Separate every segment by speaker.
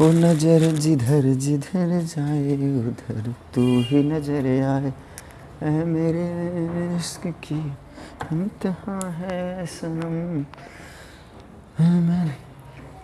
Speaker 1: वो नजर जिधर जिधर जाए उधर तू ही नजर आए, ऐ मेरे इश्क की इंतहा है सनम।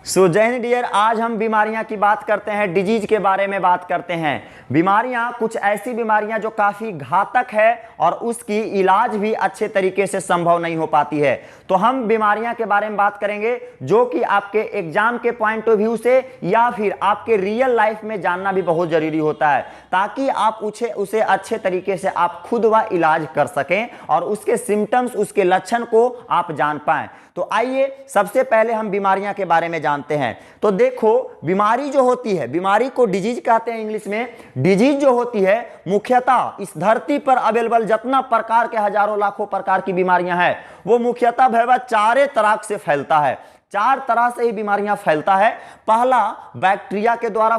Speaker 1: सो जय हिंद डियर, आज हम बीमारियां की बात करते हैं, डिजीज के बारे में बात करते हैं। बीमारियां कुछ ऐसी बीमारियां जो काफ़ी घातक है और उसकी इलाज भी अच्छे तरीके से संभव नहीं हो पाती है। तो हम बीमारियां के बारे में बात करेंगे जो कि आपके एग्जाम के पॉइंट ऑफ व्यू से या फिर आपके रियल लाइफ में जानना भी बहुत जरूरी होता है, ताकि आप उसे अच्छे तरीके से आप खुद व इलाज कर सकें और उसके सिम्टम्स, उसके लक्षण को आप जान पाएं। तो आइए सबसे पहले हम बीमारियां के बारे में जानते हैं। तो देखो, बीमारी जो होती है, बीमारी को डिजीज कहते हैं इंग्लिश में। डिजीज जो होती है मुख्यतः इस धरती पर अवेलेबल जितना प्रकार के हजारों लाखों प्रकार की बीमारियां हैं, वो मुख्यतः भैया 4 तरह से फैलता है। 4 तरह से ही बीमारियां फैलता है। पहला बैक्टीरिया के द्वारा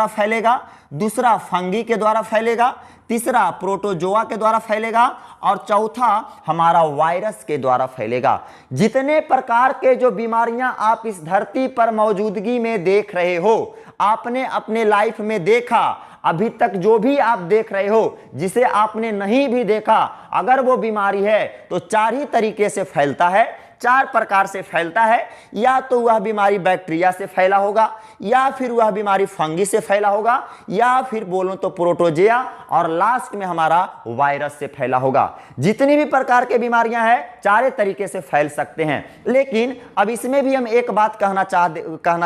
Speaker 1: फैलेगा, दूसरा फंगी के द्वारा फैलेगा, तीसरा प्रोटोजोआ के द्वारा फैलेगा और चौथा हमारा वायरस के द्वारा फैलेगा। जितने प्रकार के जो बीमारियां आप इस धरती पर मौजूदगी में देख रहे हो, आपने अपने लाइफ में देखा, अभी तक जो भी आप देख रहे हो, जिसे आपने नहीं भी देखा, अगर वो बीमारी है तो 4 ही तरीके से फैलता है, 4 प्रकार से फैलता है। या तो वह बीमारी बैक्टीरिया से फैला होगा, या फिर वह बीमारी फंगी से फैला होगा, या फिर बोलो तो प्रोटोजोआ, और लास्ट में हमारा वायरस से फैला होगा। जितनी भी प्रकार के बीमारियां हैं 4 तरीके से फैल सकते हैं। लेकिन अब इसमें भी हम एक बात कहना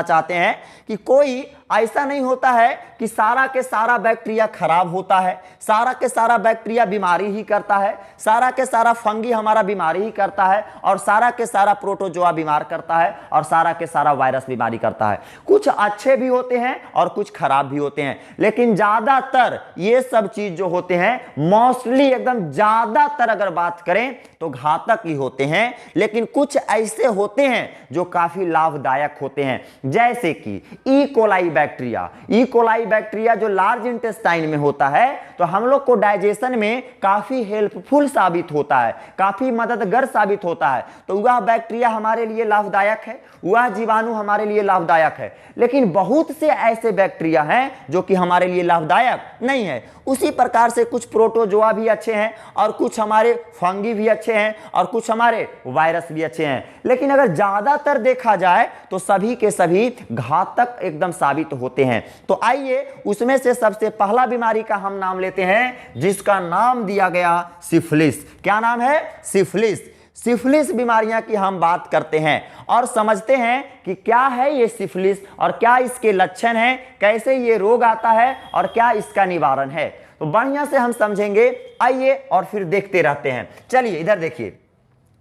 Speaker 1: चाहते हैं कि कोई ऐसा नहीं होता है कि सारा के सारा बैक्टीरिया खराब होता है, सारा के सारा बैक्टीरिया बीमारी ही करता है, सारा के सारा फंगी हमारा बीमारी ही करता है, और सारा के सारा प्रोटोजोआ बीमार करता है, और सारा के सारा वायरस बीमारी करता है। कुछ अच्छे भी होते हैं और कुछ खराब भी होते हैं, लेकिन ज्यादातर ये सब चीज जो होते हैं, मोस्टली एकदम ज्यादातर अगर बात करें तो घातक ही होते हैं। लेकिन कुछ ऐसे होते हैं जो काफी लाभदायक होते हैं, जैसे कि ई कोलाई बैक्टीरिया जो लार्ज इंटेस्टाइन में होता है, तो हम लोग को डाइजेशन में काफी हेल्पफुल साबित होता है, काफी मददगार साबित होता है। तो वह बैक्टीरिया हमारे लिए लाभदायक है, वह जीवाणु हमारे लिए लाभदायक है। लेकिन बहुत से ऐसे बैक्टीरिया हैं जो कि हमारे लिए लाभदायक नहीं है। उसी प्रकार से कुछ प्रोटोजोआ भी अच्छे हैं, और कुछ हमारे फंगी भी अच्छे हैं, और कुछ हमारे वायरस भी अच्छे हैं। लेकिन अगर ज्यादातर देखा जाए तो सभी के सभी घातक एकदम साबित होते हैं। तो आइए उसमें से सबसे पहला बीमारी का हम नाम लेते हैं, जिसका नाम दिया गया सिफिलिस। क्या नाम है? सिफिलिस। सिफिलिस बीमारियां की हम बात करते हैं और समझते हैं कि क्या है ये सिफिलिस और क्या इसके लक्षण हैं, कैसे ये रोग आता है और क्या इसका निवारण है। तो बढ़िया से हम समझेंगे, आइए और फिर देखते रहते हैं। चलिए इधर देखिए,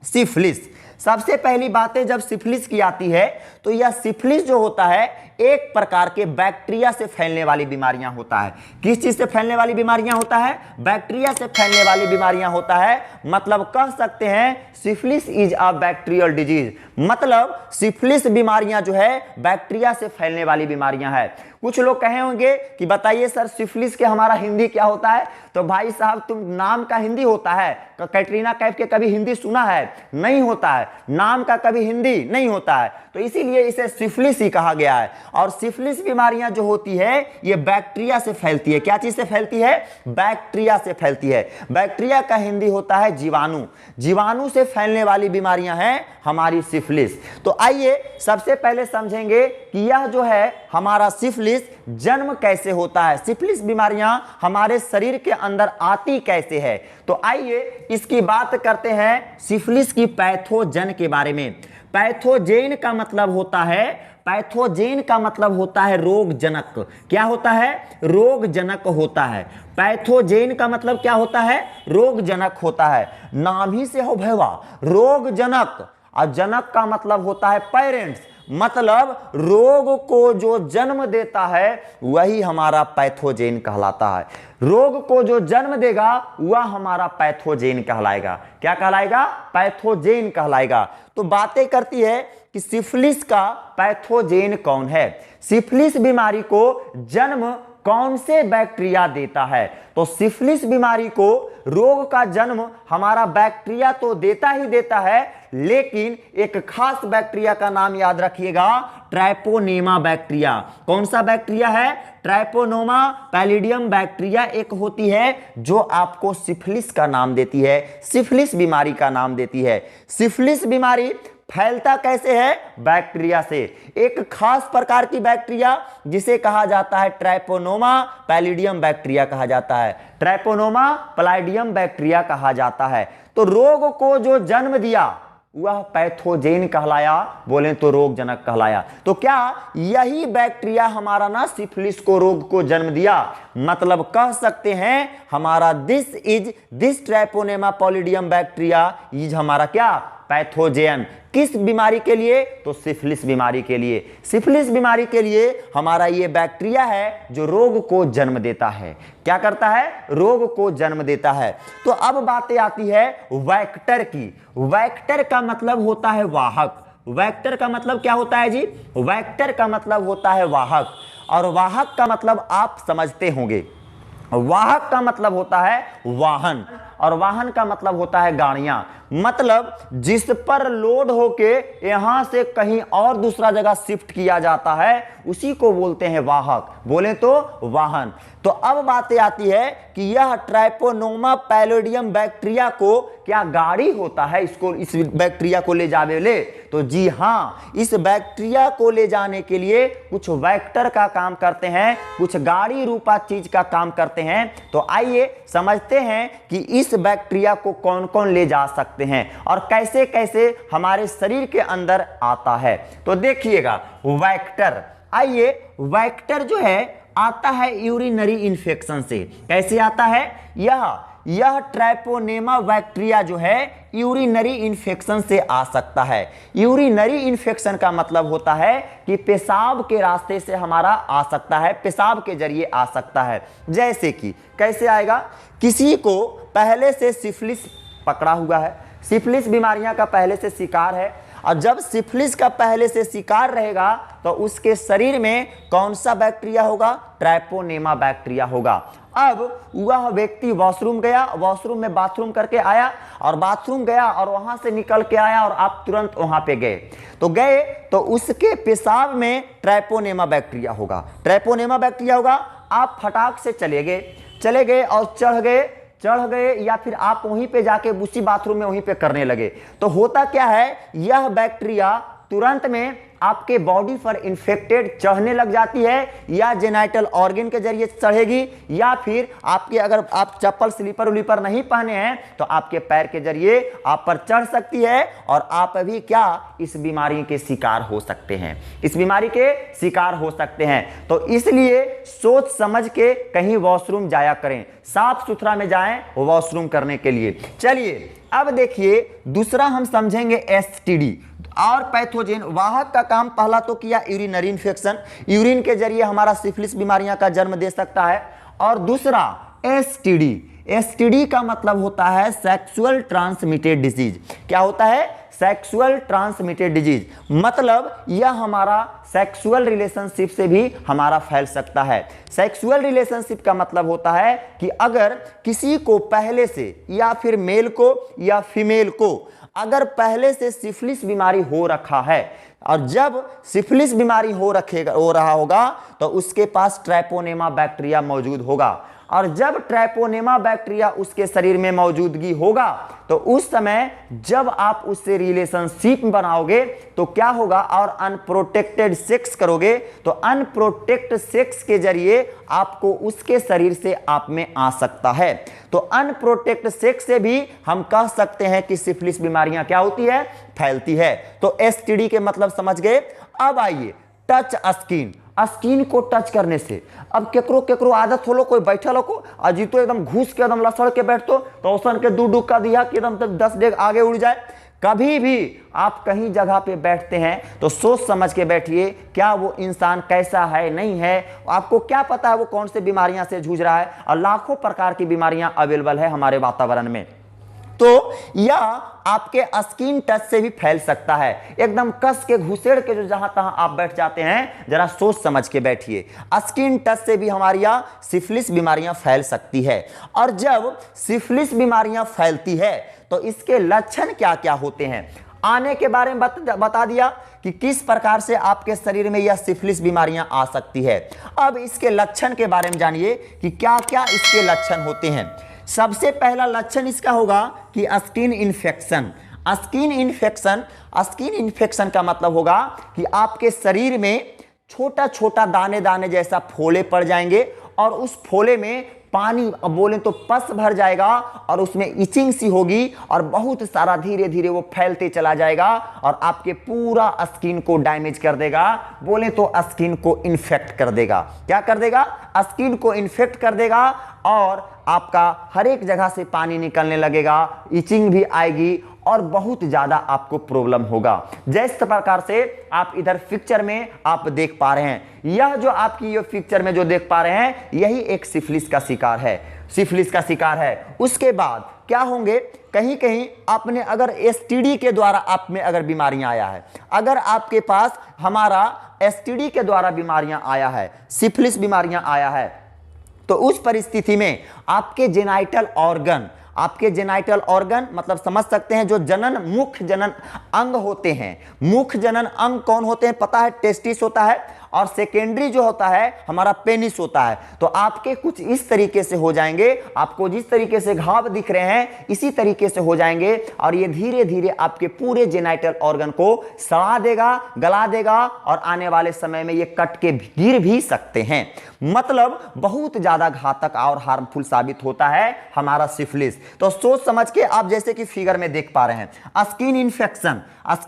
Speaker 1: सिफिलिस। सबसे पहली बातें जब सिफिलिस की आती है तो यह सिफिलिस जो होता है एक प्रकार के बैक्टीरिया से फैलने वाली बीमारियां होता है। किस चीज से फैलने वाली बीमारियां होता है? बैक्टीरिया से फैलने वाली बीमारियां होता है। मतलब कह सकते हैं syphilis is a bacterial disease. मतलब सिफिलिस बीमारियां जो है बैक्टीरिया से फैलने वाली बीमारियां हैं। कुछ लोग कहे होंगे कि बताइए सर सिफिलिस के हमारा हिंदी क्या होता है? तो भाई साहब, तुम नाम का हिंदी होता है? कैटरीना कैफ के कभी हिंदी सुना है? नहीं होता है। नाम का कभी हिंदी नहीं होता है, तो इसीलिए इसे सिफिलिस ही कहा गया है। और सिफिलिस बीमारियां जो होती है ये बैक्टीरिया से फैलती है। क्या चीज से फैलती है? बैक्टीरिया से फैलती है। बैक्टीरिया का हिंदी होता है जीवाणु। जीवाणु से फैलने वाली बीमारियां हैं हमारी सिफिलिस। तो आइए सबसे पहले समझेंगे कि यह जो है हमारा सिफिलिस जन्म कैसे होता है, सिफिलिस बीमारियां हमारे शरीर के अंदर आती कैसे है। तो आइए इसकी बात करते हैं सिफिलिस की पैथोजन के बारे में। पैथोजेन का मतलब होता है रोगजनक। क्या होता है? रोगजनक होता है। पैथोजेन का मतलब क्या होता है? रोगजनक होता है। नाम ही से हो भैया रोगजनक, और जनक का मतलब होता है पेरेंट्स। मतलब रोग को जो जन्म देता है वही हमारा पैथोजेन कहलाता है। रोग को जो जन्म देगा वह हमारा पैथोजेन कहलाएगा। क्या कहलाएगा? पैथोजेन कहलाएगा। तो बातें करती है कि सिफिलिस का पैथोजेन कौन है, सिफिलिस बीमारी को जन्म कौन से बैक्टीरिया देता है। तो सिफिलिस बीमारी को रोग का जन्म हमारा बैक्टीरिया तो देता ही देता है, लेकिन एक खास बैक्टीरिया का नाम याद रखिएगा, ट्राइपोनेमा बैक्टीरिया। कौन सा बैक्टीरिया है? ट्राइपोनोमा पैलिडियम बैक्टीरिया एक होती है जो आपको सिफिलिस का नाम देती है, सिफिलिस बीमारी का नाम देती है। सिफिलिस बीमारी फैलता कैसे है? बैक्टीरिया से। एक खास प्रकार की बैक्टीरिया जिसे कहा जाता है ट्राइपोनोमा पैलिडियम बैक्टीरिया कहा जाता है, ट्राइपोनोमा पैलिडियम बैक्टीरिया कहा जाता है। तो रोग को जो जन्म दिया वह पैथोजेन कहलाया, बोले तो रोगजनक कहलाया। तो क्या यही बैक्टीरिया हमारा ना सिफिलिस को रोग को जन्म दिया? मतलब कह सकते हैं हमारा दिस ट्राइपोनेमा पैलिडियम बैक्टीरिया इज हमारा क्या? पैथोजेन। किस बीमारी के लिए? तो सिफिलिस बीमारी के लिए। सिफिलिस बीमारी के लिए हमारा ये बैक्टीरिया है जो रोग को जन्म देता है। क्या करता है? रोग को जन्म देता है। तो अब बातें आती है वेक्टर की। वेक्टर का मतलब होता है वाहक। वेक्टर का मतलब क्या होता है जी? वेक्टर का मतलब होता है वाहक, और वाहक का मतलब आप समझते होंगे। वाहक का मतलब होता है वाहन, और वाहन का मतलब होता है गाड़ियां। मतलब जिस पर लोड होके यहां से कहीं और दूसरा जगह शिफ्ट किया जाता है उसी को बोलते हैं वाहक, बोले तो वाहन। तो अब बातें आती है कि यह ट्राइपोनोमा पैलिडियम बैक्टीरिया को क्या गाड़ी होता है इसको, इस बैक्टीरिया को ले जाने ले? तो जी हां, इस बैक्टीरिया को ले जाने के लिए कुछ वेक्टर का काम करते हैं, कुछ गाड़ी रूपा चीज का काम करते हैं। तो आइए समझते हैं कि इस बैक्टीरिया को कौन कौन ले जा सकते हैं और कैसे कैसे हमारे शरीर के अंदर आता है। तो देखिएगा वेक्टर, आइए वेक्टर जो है आता है यूरिनरी इन्फेक्शन से। कैसे आता है? यह ट्राइपोनेमा बैक्टीरिया जो है यूरिनरी इन्फेक्शन से आ सकता है। यूरिनरी इन्फेक्शन का मतलब होता है कि पेशाब के रास्ते से हमारा आ सकता है, पेशाब के जरिए आ सकता है। जैसे कि कैसे आएगा? किसी को पहले से सिफिलिस पकड़ा हुआ है, सिफिलिस बीमारियां का पहले से शिकार है, और जब सिफिलिस का पहले से शिकार रहेगा तो उसके शरीर में कौन सा बैक्टीरिया होगा? ट्राइपोनेमा बैक्टीरिया होगा। अब वह व्यक्ति वॉशरूम गया, वॉशरूम में बाथरूम करके आया, और बाथरूम गया और वहां से निकल के आया और आप तुरंत वहां पे गए तो उसके पेशाब में ट्राइपोनेमा बैक्टीरिया होगा, ट्राइपोनेमा बैक्टीरिया होगा। आप फटाक से चले गए और चढ़ गए या फिर आप वहीं पे जाके उसी बाथरूम में वहीं पे करने लगे, तो होता क्या है? यह बैक्टीरिया तुरंत में आपके बॉडी पर इन्फेक्टेड चढ़ने लग जाती है, या जेनाइटल ऑर्गन के जरिए चढ़ेगी, या फिर आपके अगर आप चप्पल स्लीपर उलीपर नहीं पहने हैं तो आपके पैर के जरिए आप पर चढ़ सकती है, और आप भी क्या इस बीमारी के शिकार हो सकते हैं, इस बीमारी के शिकार हो सकते हैं। तो इसलिए सोच समझ के कहीं वॉशरूम जाया करें, साफ सुथरा में जाएं वॉशरूम करने के लिए। चलिए अब देखिए दूसरा हम समझेंगे एसटीडी और पैथोजेन। वाहक का काम पहला तो किया यूरिनरी इन्फेक्शन, यूरिन के जरिए हमारा सिफिलिस बीमारियां का जन्म दे सकता है। और दूसरा एसटीडी, एसटीडी का मतलब होता है सेक्सुअल ट्रांसमिटेड डिजीज। क्या होता है? सेक्सुअल ट्रांसमिटेड डिजीज, मतलब यह हमारा सेक्सुअल रिलेशनशिप से भी हमारा फैल सकता है। सेक्सुअल रिलेशनशिप का मतलब होता है कि अगर किसी को पहले से, या फिर मेल को या फीमेल को अगर पहले से सिफिलिस बीमारी हो रखा है, और जब सिफिलिस बीमारी हो रहा होगा तो उसके पास ट्राइपोनेमा बैक्टीरिया मौजूद होगा, और जब ट्राइपोनेमा बैक्टीरिया उसके शरीर में मौजूदगी होगा तो उस समय जब आप उससे रिलेशनशिप बनाओगे तो क्या होगा, और अनप्रोटेक्टेड सेक्स करोगे तो अनप्रोटेक्टेड सेक्स के जरिए आपको उसके शरीर से आप में आ सकता है। तो अनप्रोटेक्टेड सेक्स से भी हम कह सकते हैं कि सिफिलिस बीमारियां क्या होती है? फैलती है। तो एसटीडी के मतलब समझ गए। अब आइए टच स्किन, स्किन को टच करने से अब केकरो आदत होलो, कोई बैठल हो अजीतो एकदम घुस के एकदम लसड़ के बैठतो तो औसन के दू का दिया कि एकदम 10 डेग आगे उड़ जाए। कभी भी आप कहीं जगह पे बैठते हैं तो सोच समझ के बैठिए, क्या वो इंसान कैसा है नहीं है, आपको क्या पता है वो कौन से बीमारियां से जूझ रहा है, और लाखों प्रकार की बीमारियां अवेलेबल है हमारे वातावरण में। तो यह आपके स्किन टच से भी फैल सकता है, एकदम कस के घुसेड़ के जो जहां तहां आप बैठ जाते हैं, जरा सोच समझ के बैठिए। स्किन टच से भी हमारी सिफिलिस बीमारियां फैल सकती है। और जब सिफिलिस बीमारियां फैलती है तो इसके लक्षण क्या क्या होते हैं? आने के बारे में बता दिया कि किस प्रकार से आपके शरीर में यह सिफिलिस बीमारियां आ सकती है। अब इसके लक्षण के बारे में जानिए कि क्या क्या इसके लक्षण होते हैं। सबसे पहला लक्षण इसका होगा कि स्किन इन्फेक्शन। स्किन इन्फेक्शन का मतलब होगा कि आपके शरीर में छोटा छोटा दाने दाने जैसा फोले पड़ जाएंगे और उस फोले में पानी, अब बोलें तो पस भर जाएगा और उसमें इचिंग सी होगी और बहुत सारा धीरे धीरे वो फैलते चला जाएगा और आपके पूरा स्किन को डैमेज कर देगा। बोलें तो स्किन को इन्फेक्ट कर देगा। क्या कर देगा? स्किन को इन्फेक्ट कर देगा और आपका हर एक जगह से पानी निकलने लगेगा, इचिंग भी आएगी और बहुत ज्यादा आपको प्रॉब्लम होगा। जिस प्रकार से आप इधर पिक्चर में आप देख पा रहे हैं, यह जो आपकी ये पिक्चर में जो देख पा रहे हैं, यही एक सिफिलिस का शिकार है, सिफिलिस का शिकार है। उसके बाद क्या होंगे, कहीं कहीं आपने अगर एसटीडी के द्वारा आप में अगर बीमारियां आया है, अगर आपके पास हमारा एसटीडी के द्वारा बीमारियां आया है, सिफिलिस बीमारियां आया है, तो उस परिस्थिति में आपके जेनाइटल ऑर्गन मतलब समझ सकते हैं जो मुख्य जनन अंग होते हैं। मुख्य जनन अंग कौन होते हैं पता है? टेस्टिस होता है और सेकेंडरी जो होता है हमारा पेनिस होता है। तो आपके कुछ इस तरीके से हो जाएंगे, आपको जिस तरीके से घाव दिख रहे हैं इसी तरीके से हो जाएंगे और ये धीरे धीरे आपके पूरे जेनाइटल ऑर्गन को सड़ा देगा, गला देगा और आने वाले समय में ये कट के गिर भी सकते हैं। मतलब बहुत ज्यादा घातक और हार्मफुल साबित होता है हमारा सिफिलिस। तो सोच समझ के आप जैसे कि फिगर में देख पा रहे हैं, स्किन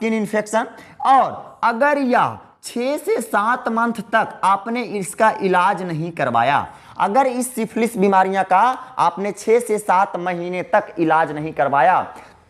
Speaker 1: इन्फेक्शन और अगर यह 6 से 7 मंथ तक आपने इसका इलाज नहीं करवाया, अगर इस सिफिलिस बीमारियां का आपने 6 से 7 महीने तक इलाज नहीं करवाया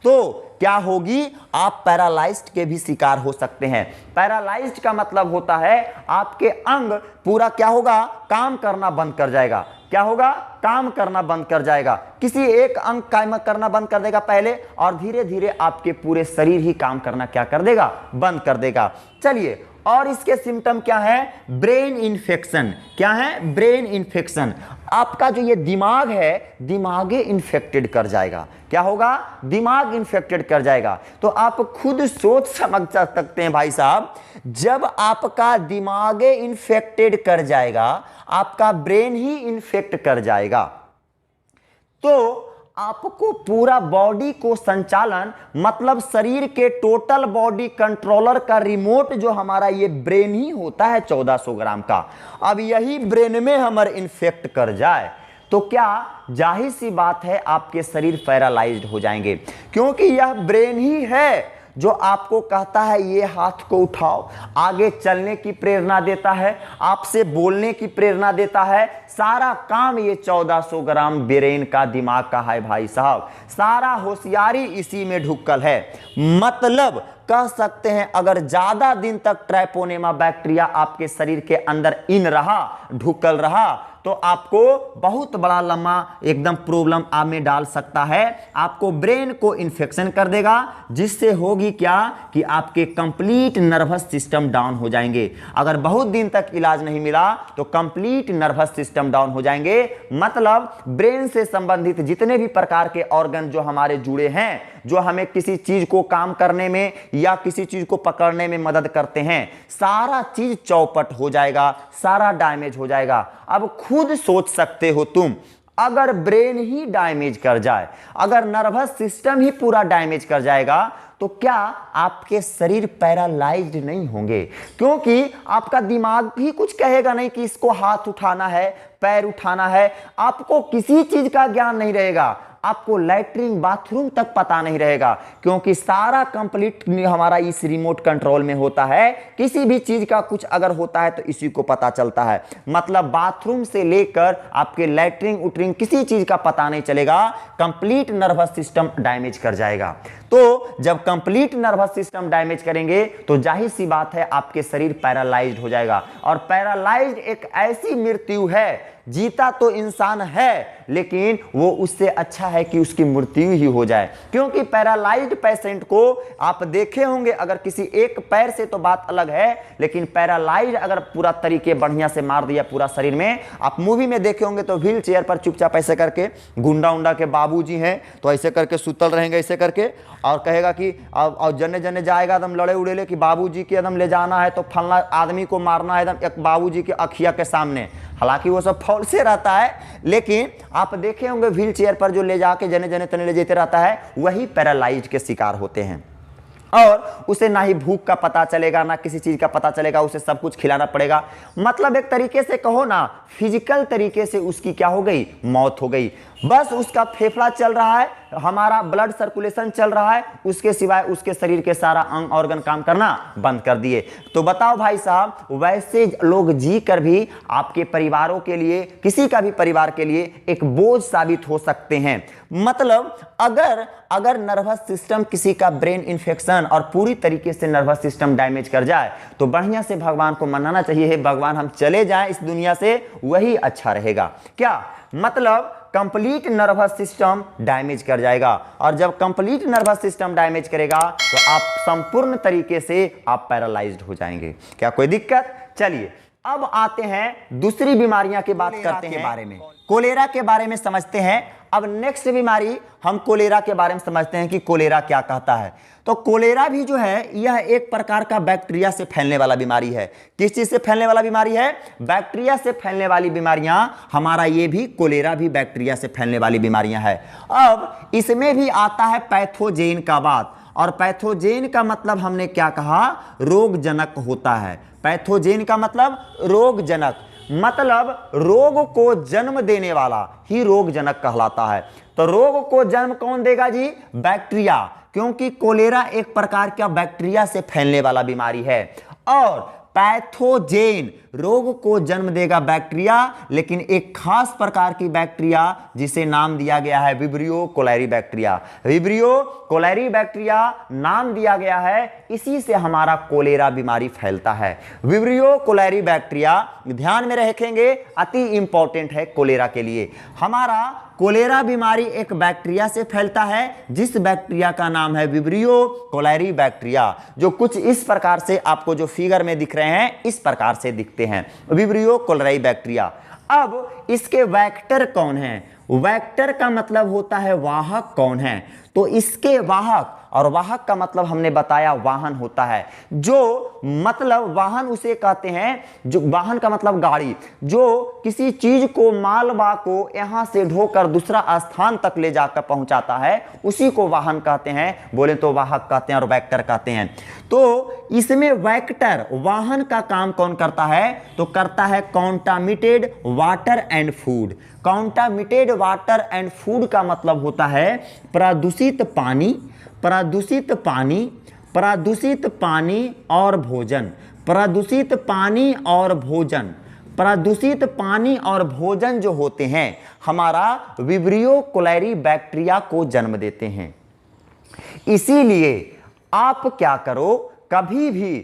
Speaker 1: तो क्या होगी? आप पैरालाइज्ड के भी शिकार हो सकते हैं। पैरालाइज्ड का मतलब होता है आपके अंग पूरा क्या होगा? काम करना बंद कर जाएगा। क्या होगा? काम करना बंद कर जाएगा। किसी एक अंग काम करना बंद कर देगा पहले और धीरे धीरे आपके पूरे शरीर ही काम करना क्या कर देगा? बंद कर देगा। चलिए, और इसके सिम्टम क्या है? Brain infection. क्या है? Brain infection. आपका जो ये दिमाग है, दिमागे इन्फेक्टेड कर जाएगा। क्या होगा? दिमाग इन्फेक्टेड कर जाएगा। तो आप खुद सोच समझ सकते हैं भाई साहब, जब आपका दिमागे इन्फेक्टेड कर जाएगा, आपका ब्रेन ही इन्फेक्ट कर जाएगा, तो आपको पूरा बॉडी को संचालन मतलब शरीर के टोटल बॉडी कंट्रोलर का रिमोट जो हमारा ये ब्रेन ही होता है 1400 ग्राम का, अब यही ब्रेन में हमारे इन्फेक्ट कर जाए तो क्या जाहिर सी बात है आपके शरीर पैरालाइज्ड हो जाएंगे। क्योंकि यह ब्रेन ही है जो आपको कहता है ये हाथ को उठाओ, आगे चलने की प्रेरणा देता है, आपसे बोलने की प्रेरणा देता है। सारा काम ये 1400 ग्राम ब्रेन का, दिमाग का है भाई साहब। सारा होशियारी इसी में ढुकल है। मतलब कह सकते हैं अगर ज्यादा दिन तक ट्राइपोनेमा बैक्टीरिया आपके शरीर के अंदर इन रहा, ढुकल रहा, तो आपको बहुत बड़ा लंबा एकदम प्रॉब्लम आप में डाल सकता है। आपको ब्रेन को इन्फेक्शन कर देगा, जिससे होगी क्या कि आपके कंप्लीट नर्वस सिस्टम डाउन हो जाएंगे। अगर बहुत दिन तक इलाज नहीं मिला तो कंप्लीट नर्वस सिस्टम डाउन हो जाएंगे। मतलब ब्रेन से संबंधित जितने भी प्रकार के ऑर्गन जो हमारे जुड़े हैं, जो हमें किसी चीज को काम करने में या किसी चीज को पकड़ने में मदद करते हैं, सारा चीज चौपट हो जाएगा, सारा डैमेज हो जाएगा। अब खुद सोच सकते हो तुम, अगर ब्रेन ही डैमेज कर जाए, अगर नर्वस सिस्टम ही पूरा डैमेज कर जाएगा, तो क्या आपके शरीर पैरालाइज्ड नहीं होंगे? क्योंकि आपका दिमाग भी कुछ कहेगा नहीं कि इसको हाथ उठाना है, पैर उठाना है। आपको किसी चीज का ज्ञान नहीं रहेगा, आपको लैट्रिन बाथरूम तक पता नहीं रहेगा, क्योंकि सारा कंप्लीट हमारा इस रिमोट कंट्रोल में होता है। किसी भी चीज का कुछ अगर होता है तो इसी को पता चलता है। मतलब बाथरूम से लेकर आपके लैट्रिन उटरिन किसी चीज का पता नहीं चलेगा, कंप्लीट नर्वस सिस्टम डैमेज कर जाएगा। तो जब कंप्लीट नर्वस सिस्टम डैमेज करेंगे तो जाहिर सी बात है आपके शरीर पैरालाइज्ड हो जाएगा। और पैरालाइज्ड एक ऐसी मृत्यु है, जीता तो इंसान है लेकिन वो उससे अच्छा है कि उसकी मृत्यु ही हो जाए। क्योंकि पैरालाइज्ड पेशेंट को आप देखे होंगे, अगर किसी एक पैर से तो बात अलग है, लेकिन पैरालाइज्ड अगर पूरा तरीके बढ़िया से मार दिया पूरा शरीर में, आप मूवी में देखे होंगे तो व्हील चेयर पर चुपचाप ऐसे करके, गुंडा उंडा के बाबूजी हैं तो ऐसे करके सुतल रहेंगे ऐसे करके, और कहेगा कि और जने जने जाएगा एकदम लड़े उड़ेले कि बाबूजी के एकदम ले जाना है तो फलना आदमी को मारना है एकदम एक बाबूजी के अखिया के सामने। हालांकि वो सब फॉल से रहता है, लेकिन आप देखे होंगे व्हील चेयर पर जो ले जाके जने जने तने ले जाते रहता है वही पैरालाइज के शिकार होते हैं। और उसे ना ही भूख का पता चलेगा ना किसी चीज का पता चलेगा, उसे सब कुछ खिलाना पड़ेगा। मतलब एक तरीके से कहो ना, फिजिकल तरीके से उसकी क्या हो गई, मौत हो गई। बस उसका फेफड़ा चल रहा है, हमारा ब्लड सर्कुलेशन चल रहा है, उसके सिवाय उसके शरीर के सारा अंग ऑर्गन काम करना बंद कर दिए। तो बताओ भाई साहब, वैसे लोग जी कर भी आपके परिवारों के लिए, किसी का भी परिवार के लिए एक बोझ साबित हो सकते हैं। मतलब अगर नर्वस सिस्टम किसी का ब्रेन इन्फेक्शन और पूरी तरीके से नर्वस सिस्टम डैमेज कर जाए तो बढ़िया से भगवान को मनाना चाहिए, हे भगवान हम चले जाएं इस दुनिया से, वही अच्छा रहेगा। क्या मतलब कंप्लीट नर्वस सिस्टम डैमेज कर जाएगा, और जब कंप्लीट नर्वस सिस्टम डैमेज करेगा तो आप संपूर्ण तरीके से आप पैरालाइज्ड हो जाएंगे। क्या कोई दिक्कत? चलिए अब आते हैं दूसरी बीमारियां की बात करते हैं, बारे में कोलेरा के बारे में समझते हैं। अब नेक्स्ट बीमारी हम कोलेरा के बारे में समझते हैं कि कोलेरा क्या कहता है। तो कोलेरा भी जो है यह एक प्रकार का बैक्टीरिया से फैलने वाला बीमारी है। किस चीज से फैलने वाला बीमारी है? बैक्टीरिया से फैलने वाली बीमारियां, हमारा ये भी कोलेरा भी बैक्टीरिया से फैलने वाली बीमारियां है। अब इसमें भी आता है पैथोजेन का बात, और पैथोजेन का मतलब हमने क्या कहा, रोगजनक होता है। पैथोजेन का मतलब रोगजनक, मतलब रोग को जन्म देने वाला ही रोगजनक कहलाता है। तो रोग को जन्म कौन देगा जी? बैक्टीरिया, क्योंकि कोलेरा एक प्रकार का बैक्टीरिया से फैलने वाला बीमारी है। और पैथोजेन रोग को जन्म देगा बैक्टीरिया, लेकिन एक खास प्रकार की बैक्टीरिया जिसे नाम दिया गया है Vibrio cholerae bacteria. Vibrio cholerae bacteria नाम दिया गया है, इसी से हमारा कोलेरा बीमारी फैलता है। विब्रियो कोलेरी बैक्टीरिया ध्यान में रखेंगे, अति इंपॉर्टेंट है कोलेरा के लिए। हमारा कोलेरा बीमारी एक बैक्टीरिया से फैलता है, जिस बैक्टीरिया का नाम है विब्रियो कोलेरी बैक्टीरिया, जो कुछ इस प्रकार से आपको जो फिगर में दिख रहे हैं इस प्रकार से दिखते हैं, विब्रियो कोलेरी बैक्टीरिया। अब इसके वेक्टर कौन है? वेक्टर का मतलब होता है वाहक कौन है। तो इसके वाहक, और वाहक का मतलब हमने बताया वाहन होता है, जो मतलब वाहन उसे कहते हैं, जो वाहन का मतलब गाड़ी, जो किसी चीज को, मालवा को यहां से ढोकर दूसरा स्थान तक ले जाकर पहुंचाता है, उसी को वाहन कहते हैं। बोले तो वाहक कहते हैं और वेक्टर कहते हैं। तो इसमें वेक्टर वाहन का काम कौन करता है? तो करता है contaminated water and food. Contaminated water and food का मतलब होता है प्रदूषित पानी, प्रदूषित पानी, प्रदूषित पानी और भोजन, प्रदूषित पानी और भोजन, प्रदूषित पानी और भोजन जो होते हैं हमारा विब्रियो कोलेरी बैक्टीरिया को जन्म देते हैं। इसीलिए आप क्या करो, कभी भी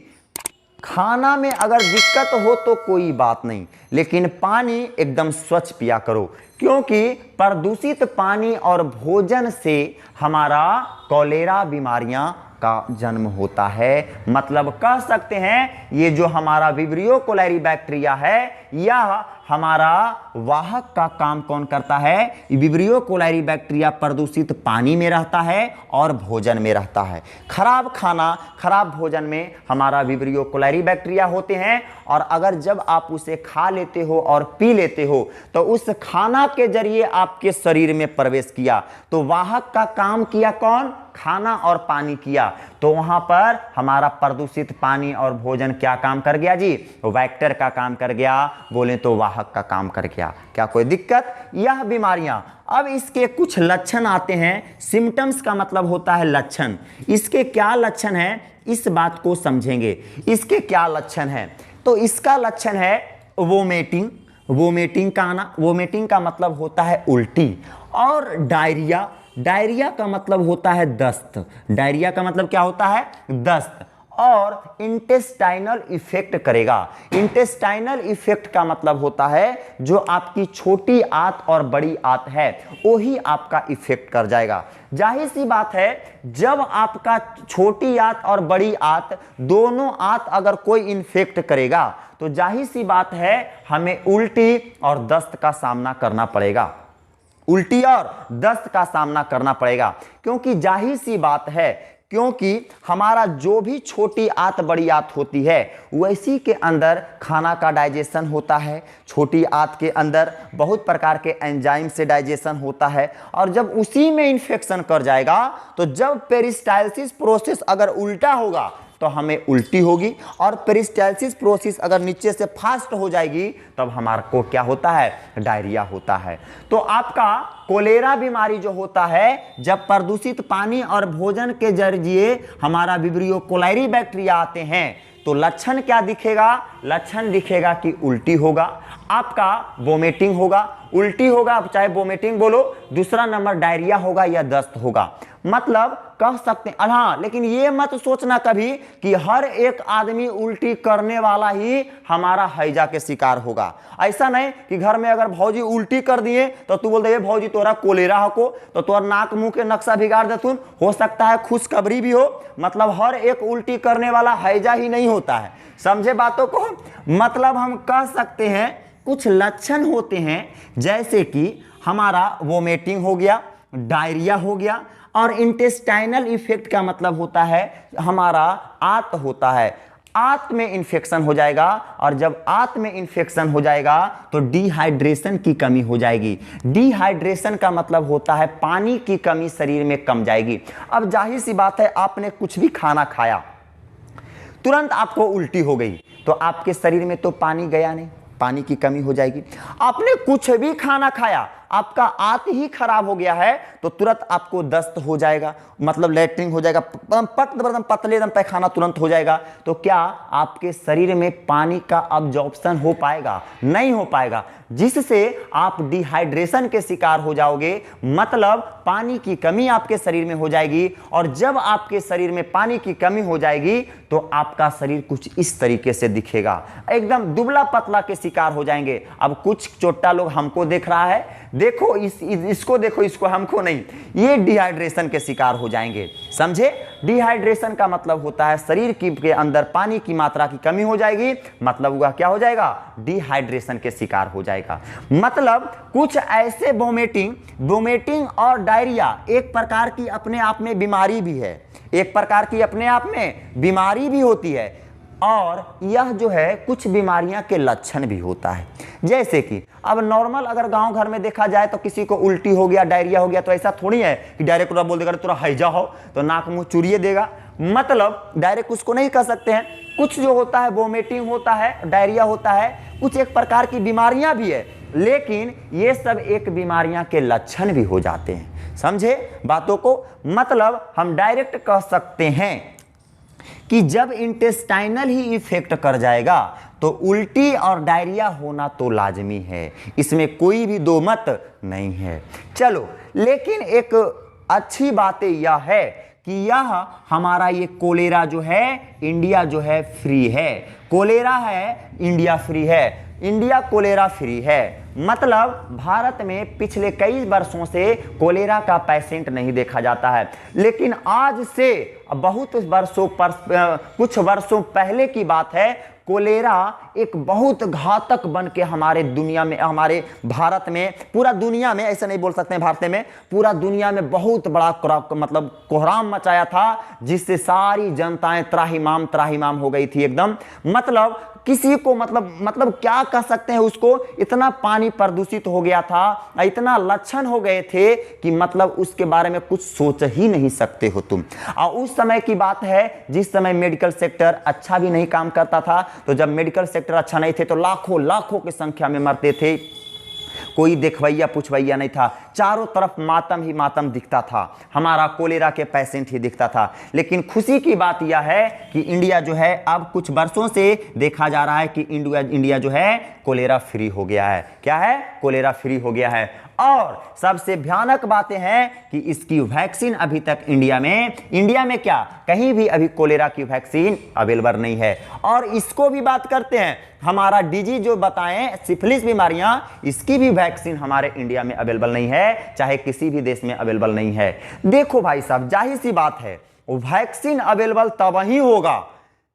Speaker 1: खाना में अगर दिक्कत हो तो कोई बात नहीं, लेकिन पानी एकदम स्वच्छ पिया करो, क्योंकि प्रदूषित पानी और भोजन से हमारा कोलेरा बीमारियां का जन्म होता है। मतलब कह सकते हैं ये जो हमारा विब्रियो कोलेरी बैक्टीरिया है, यह हमारा वाहक का काम कौन करता है? विब्रियो कोलेरी बैक्टीरिया प्रदूषित पानी में रहता है और भोजन में रहता है। खराब खाना, खराब भोजन में हमारा विब्रियो कोलेरी बैक्टीरिया होते हैं, और अगर जब आप उसे खा लेते हो और पी लेते हो तो उस खाना के जरिए आपके शरीर में प्रवेश किया, तो वाहक का काम किया कौन? खाना और पानी किया। तो वहां पर हमारा प्रदूषित पानी और भोजन क्या काम कर गया जी? वेक्टर का काम कर गया, बोले तो वाहक का काम कर गया। क्या कोई दिक्कत? यह बीमारियां, अब इसके कुछ लक्षण आते हैं। सिम्टम्स का मतलब होता है लक्षण। इसके क्या लक्षण है इस बात को समझेंगे। इसके क्या लक्षण है? तो इसका लक्षण है वोमिटिंग, वोमिटिंग का आना, वोमिटिंग का मतलब होता है उल्टी, और डायरिया, डायरिया का मतलब होता है दस्त, डायरिया का मतलब क्या होता है? दस्त, और इंटेस्टाइनल इफेक्ट करेगा। इंटेस्टाइनल इफेक्ट का मतलब होता है जो आपकी छोटी आंत और बड़ी आंत है वही आपका इफेक्ट कर जाएगा। जाहिर सी बात है, जब आपका छोटी आंत और बड़ी आंत दोनों आंत अगर कोई इन्फेक्ट करेगा तो जाहिर सी बात है हमें उल्टी और दस्त का सामना करना पड़ेगा। उल्टी और दस्त का सामना करना पड़ेगा। क्योंकि जाहिर सी बात है, क्योंकि हमारा जो भी छोटी आंत बड़ी आंत होती है वैसी के अंदर खाना का डाइजेशन होता है। छोटी आंत के अंदर बहुत प्रकार के एंजाइम से डाइजेशन होता है, और जब उसी में इन्फेक्शन कर जाएगा तो जब पेरिस्टाल्सिस प्रोसेस अगर उल्टा होगा तो हमें उल्टी होगी, और पेरिस्टाल्सिस प्रोसेस अगर नीचे से फास्ट हो जाएगी तब हमारे को क्या होता है, डायरिया होता है। तो आपका कोलेरा बीमारी जो होता है, जब प्रदूषित पानी और भोजन के जरिए हमारा विब्रियो कोलाइरी बैक्टीरिया आते हैं तो लक्षण क्या दिखेगा, लक्षण दिखेगा कि उल्टी होगा, आपका वोमिटिंग होगा, उल्टी होगा, आप चाहे वोमिटिंग बोलो, दूसरा नंबर डायरिया होगा या दस्त होगा। मतलब कह सकते हैं। हाँ, लेकिन ये मत सोचना कभी कि हर एक आदमी उल्टी करने वाला ही हमारा हैजा के शिकार होगा। ऐसा नहीं कि घर में अगर भौजी उल्टी कर दिए तो तू बोल दे भौजी तोरा कोलेरा हो, तो तोरा नाक मुंह के नक्शा बिगाड़ देतुन, हो सकता है खुशखबरी भी हो। मतलब हर एक उल्टी करने वाला हैजा ही नहीं होता है, समझे बातों को। मतलब हम कह सकते हैं कुछ लक्षण होते हैं, जैसे कि हमारा वोमिटिंग हो गया, डायरिया हो गया, और इंटेस्टाइनल इफेक्ट का मतलब होता है हमारा आंत होता है, आंत में इन्फेक्शन हो जाएगा, और जब आंत में इन्फेक्शन हो जाएगा तो डिहाइड्रेशन की कमी हो जाएगी। डिहाइड्रेशन का मतलब होता है पानी की कमी शरीर में कम जाएगी। अब जाहिर सी बात है, आपने कुछ भी खाना खाया, तुरंत आपको उल्टी हो गई तो आपके शरीर में तो पानी गया नहीं, पानी की कमी हो जाएगी। आपने कुछ भी खाना खाया, आपका आंत ही खराब हो गया है तो तुरंत आपको दस्त हो जाएगा, मतलब लैट्रिन हो जाएगा, पतले एकदम पैखाना तुरंत हो जाएगा। तो क्या आपके शरीर में पानी का अब्जॉर्प्शन हो पाएगा? नहीं हो पाएगा, जिससे आप डिहाइड्रेशन के शिकार हो जाओगे। मतलब पानी की कमी आपके शरीर में हो जाएगी, और जब आपके शरीर में पानी की कमी हो जाएगी तो आपका शरीर कुछ इस तरीके से दिखेगा, एकदम दुबला पतला के शिकार हो जाएंगे। अब कुछ चोटा लोग हमको देख रहा है, देखो इसको देखो, इसको हमको नहीं, ये डिहाइड्रेशन के शिकार हो जाएंगे, समझे। डिहाइड्रेशन का मतलब होता है शरीर के अंदर पानी की मात्रा की कमी हो जाएगी, मतलब हुआ क्या हो जाएगा, डिहाइड्रेशन के शिकार हो जाएगा। मतलब कुछ ऐसे वोमिटिंग और डायरिया एक प्रकार की अपने आप में बीमारी भी है, एक प्रकार की अपने आप में बीमारी भी होती है, और यह जो है कुछ बीमारियां के लक्षण भी होता है। जैसे कि अब नॉर्मल अगर गांव घर में देखा जाए तो किसी को उल्टी हो गया, डायरिया हो गया, तो ऐसा थोड़ी है कि डायरेक्ट बोल देगा तुरा हैजा हो तो नाक मुंह चुरिए देगा, मतलब डायरेक्ट उसको नहीं कह सकते हैं। कुछ जो होता है वोमिटिंग होता है, डायरिया होता है, कुछ एक प्रकार की बीमारियां भी है, लेकिन ये सब एक बीमारियां के लक्षण भी हो जाते हैं, समझे बातों को। मतलब हम डायरेक्ट कह सकते हैं कि जब इंटेस्टाइनल ही इफेक्ट कर जाएगा तो उल्टी और डायरिया होना तो लाजमी है, इसमें कोई भी दो मत नहीं है। चलो, लेकिन एक अच्छी बात यह है कि यह हमारा ये कोलेरा जो है इंडिया जो है फ्री है, कोलेरा है इंडिया फ्री है, इंडिया कोलेरा फ्री है। मतलब भारत में पिछले कई वर्षों से कोलेरा का पेशेंट नहीं देखा जाता है, लेकिन आज से बहुत वर्षों पर कुछ वर्षों पहले की बात है, कोलेरा एक बहुत घातक बन के हमारे दुनिया में, हमारे भारत में, पूरा दुनिया में, ऐसे नहीं बोल सकते हैं भारत में, पूरा दुनिया में बहुत बड़ा मतलब कोहराम मचाया था, जिससे सारी जनताएं त्राहिमाम हो गई थी एकदम। मतलब किसी को मतलब क्या कह सकते हैं उसको, इतना पानी प्रदूषित हो गया था, इतना लक्षण हो गए थे कि मतलब उसके बारे में कुछ सोच ही नहीं सकते हो तुम। और उस समय की बात है जिस समय मेडिकल सेक्टर अच्छा भी नहीं काम करता था, तो जब मेडिकल सेक्टर अच्छा नहीं थे तो लाखों की संख्या में मरते थे, कोई देखवैया पुछवैया नहीं था, चारों तरफ मातम ही मातम दिखता था, हमारा कोलेरा के पेशेंट ही दिखता था। लेकिन खुशी की बात यह है कि इंडिया जो है अब कुछ वर्षों से देखा जा रहा है कि इंडिया जो है कोलेरा फ्री हो गया है। क्या है? कोलेरा फ्री हो गया है। और सबसे भयानक बातें हैं कि इसकी वैक्सीन अभी तक इंडिया में क्या कहीं भी अभी कोलेरा की वैक्सीन अवेलेबल नहीं है। और इसको भी बात करते हैं, हमारा डीजी जो बताएं सिफिलिस बीमारियां, इसकी भी वैक्सीन हमारे इंडिया में अवेलेबल नहीं है, चाहे किसी भी देश में अवेलेबल नहीं है। देखो भाई साहब, जाहिर सी बात है वैक्सीन अवेलेबल तब ही होगा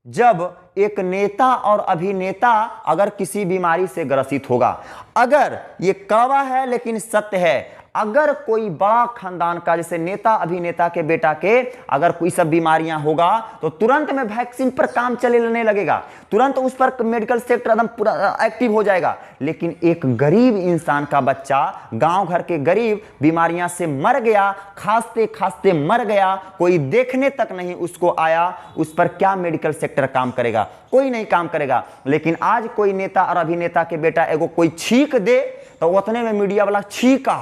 Speaker 1: जब एक नेता और अभिनेता अगर किसी बीमारी से ग्रसित होगा। अगर ये कड़वा है लेकिन सत्य है, अगर कोई बड़ा खानदान का जैसे नेता अभिनेता के बेटा के अगर कोई सब बीमारियां होगा तो तुरंत में वैक्सीन पर काम चलने लगेगा, तुरंत उस पर मेडिकल सेक्टर एकदम पूरा एक्टिव हो जाएगा। लेकिन एक गरीब इंसान का बच्चा गांव घर के गरीब बीमारियां से मर गया, खांसते खांसते मर गया, कोई देखने तक नहीं उसको आया, उस पर क्या मेडिकल सेक्टर काम करेगा? कोई नहीं काम करेगा। लेकिन आज कोई नेता और अभिनेता के बेटा एगो कोई छींक दे तो उतने में मीडिया वाला छींका,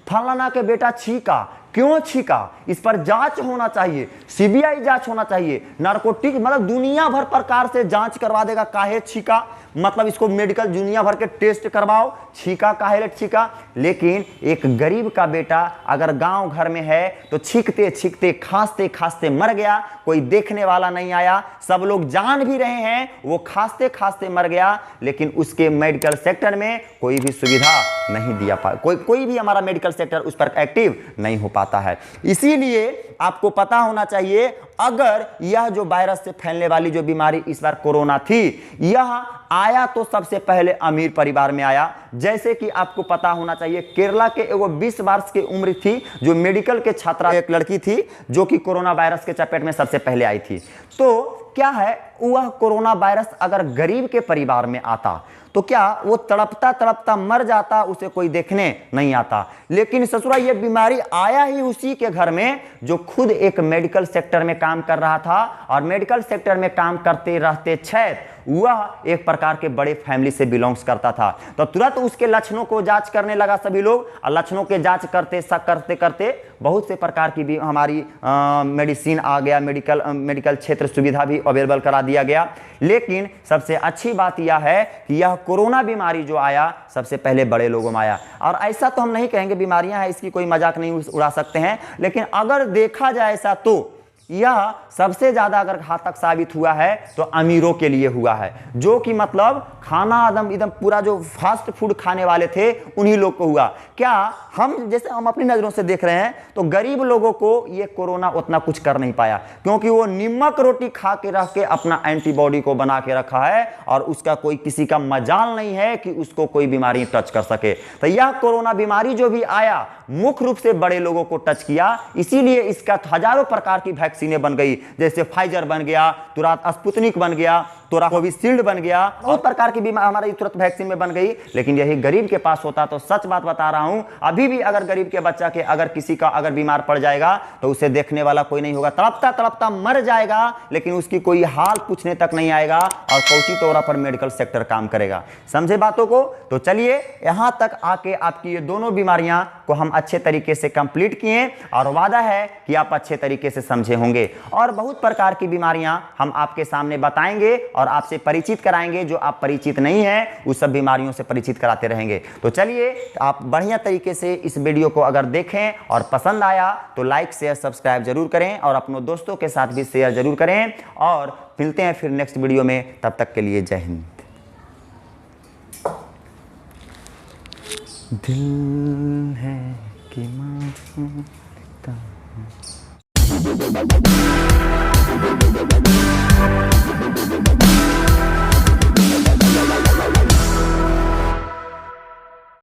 Speaker 1: फलाना के बेटा छींका, क्यों छींका? इस पर जांच होना चाहिए, सीबीआई जांच होना चाहिए, नारकोटिक मतलब दुनिया भर प्रकार से जांच करवा देगा। काहे छींका? मतलब इसको मेडिकल दुनिया भर के टेस्ट करवाओ, छींका काहे छींका? लेकिन एक गरीब का बेटा अगर गांव घर में है तो छींकते छींकते खांसते खांसते मर गया, कोई देखने वाला नहीं आया, सब लोग जान भी रहे हैं वो खांसते खांसते मर गया, लेकिन उसके मेडिकल सेक्टर में कोई भी सुविधा नहीं दिया कोई भी हमारा मेडिकल सेक्टर उस पर एक्टिव नहीं हो पाता है। इसीलिए आपको पता होना चाहिए, अगर यह जो वायरस से फैलने वाली जो बीमारी इस बार कोरोना थी, यह आया तो सबसे पहले अमीर परिवार में आया। जैसे कि आपको पता होना चाहिए, केरला के एगो 20 वर्ष की उम्र थी जो मेडिकल के छात्रा, एक लड़की थी जो कि कोरोना वायरस के चपेट में सबसे पहले आई थी। तो क्या है, वह कोरोना वायरस अगर गरीब के परिवार में आता तो क्या वो तड़पता तड़पता मर जाता, उसे कोई देखने नहीं आता। लेकिन ससुरा ये बीमारी आया ही उसी के घर में जो खुद एक मेडिकल सेक्टर में काम कर रहा था, और मेडिकल सेक्टर में काम करते रहते छेद वह एक प्रकार के बड़े फैमिली से बिलोंग्स करता था। तो तुरंत उसके लक्षणों को जांच करने लगा सभी लोग, और लक्षणों के जांच करते करते बहुत से प्रकार की भी हमारी मेडिसिन आ गया, मेडिकल क्षेत्र सुविधा भी अवेलेबल करा दिया गया। लेकिन सबसे अच्छी बात यह है कि यह कोरोना बीमारी जो आया सबसे पहले बड़े लोगों में आया। और ऐसा तो हम नहीं कहेंगे, बीमारियां हैं इसकी कोई मजाक नहीं उड़ा सकते हैं, लेकिन अगर देखा जाए ऐसा तो यह सबसे ज्यादा अगर घातक साबित हुआ है तो अमीरों के लिए हुआ है, जो कि मतलब खाना एकदम पूरा जो फास्ट फूड खाने वाले थे उन्हीं लोग को हुआ। क्या हम जैसे हम अपनी नजरों से देख रहे हैं तो गरीब लोगों को ये कोरोना उतना कुछ कर नहीं पाया, क्योंकि वो नमक रोटी खा के रख के अपना एंटीबॉडी को बना के रखा है, और उसका कोई किसी का मजाल नहीं है कि उसको कोई बीमारी टच कर सके। तो यह कोरोना बीमारी जो भी आया मुख्य रूप से बड़े लोगों को टच किया, इसीलिए इसका हजारों प्रकार की वैक्सीनें बन गई, जैसे फाइजर बन गया, तुरंत स्पुतनिक बन गया, तुरंत कोविशील्ड बन गया, बहुत प्रकार की बीमारी हमारी तुरंत वैक्सीन में बन गई। लेकिन यही गरीब के पास होता तो सच बात बता रहा हूं, अभी भी अगर गरीब के बच्चा के अगर किसी का अगर बीमार पड़ जाएगा तो उसे देखने वाला कोई नहीं होगा, तड़पता तड़पता मर जाएगा, लेकिन उसकी कोई हाल पूछने तक नहीं आएगा, और कौची तौर पर मेडिकल सेक्टर काम करेगा। समझे बातों को? तो चलिए यहां तक आके आपकी ये दोनों बीमारियां को हम अच्छे तरीके से कंप्लीट किए, और वादा है कि आप अच्छे तरीके से समझे होंगे। और बहुत प्रकार की बीमारियां हम आपके सामने बताएंगे और आपसे परिचित कराएंगे, जो आप परिचित नहीं हैं उस सब बीमारियों से परिचित कराते रहेंगे। तो चलिए आप बढ़िया तरीके से इस वीडियो को अगर देखें और पसंद आया तो लाइक शेयर सब्सक्राइब जरूर करें, और अपने दोस्तों के साथ भी शेयर जरूर करें, और मिलते हैं फिर नेक्स्ट वीडियो में। तब तक के लिए जय हिंद। दिल है कि मांगता हूं।